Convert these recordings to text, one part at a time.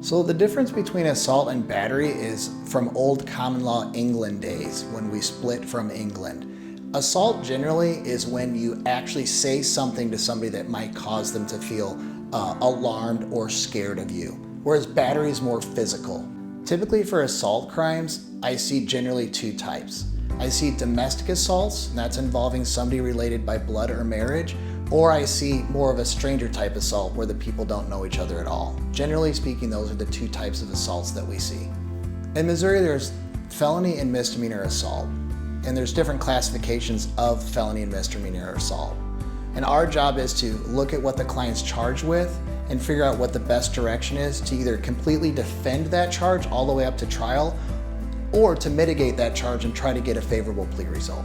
So the difference between assault and battery is from old common law England days when we split from England. Assault generally is when you actually say something to somebody that might cause them to feel alarmed or scared of you, whereas battery is more physical. Typically for assault crimes, I see generally two types. I see domestic assaults, and that's involving somebody related by blood or marriage, or I see more of a stranger type assault where the people don't know each other at all. Generally speaking, those are the two types of assaults that we see. In Missouri, there's felony and misdemeanor assault, and there's different classifications of felony and misdemeanor assault. And our job is to look at what the client's charged with and figure out what the best direction is to either completely defend that charge all the way up to trial, or to mitigate that charge and try to get a favorable plea result.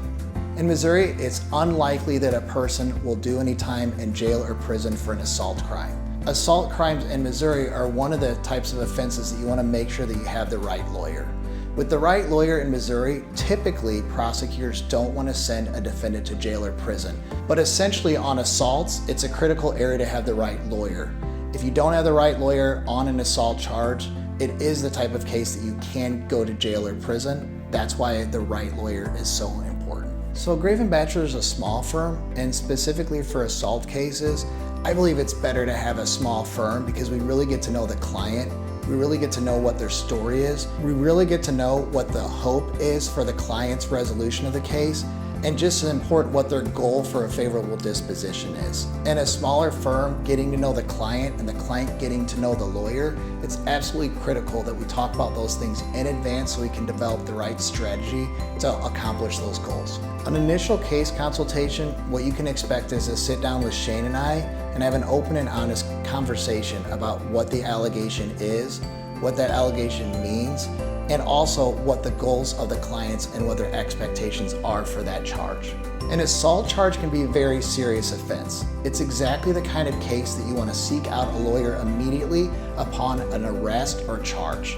In Missouri, it's unlikely that a person will do any time in jail or prison for an assault crime. Assault crimes in Missouri are one of the types of offenses that you want to make sure that you have the right lawyer. With the right lawyer in Missouri, typically prosecutors don't want to send a defendant to jail or prison. But essentially on assaults, it's a critical area to have the right lawyer. If you don't have the right lawyer on an assault charge, it is the type of case that you can go to jail or prison. That's why the right lawyer is so important. So Grafe Batchelor is a small firm, and specifically for assault cases, I believe it's better to have a small firm because we really get to know the client. We really get to know what their story is. We really get to know what the hope is for the client's resolution of the case, and just as important, what their goal for a favorable disposition is. In a smaller firm, getting to know the client and the client getting to know the lawyer, it's absolutely critical that we talk about those things in advance so we can develop the right strategy to accomplish those goals. An initial case consultation, what you can expect is to sit down with Shane and I and have an open and honest conversation about what the allegation is, what that allegation means, and also what the goals of the clients and what their expectations are for that charge. An assault charge can be a very serious offense. It's exactly the kind of case that you want to seek out a lawyer immediately upon an arrest or charge.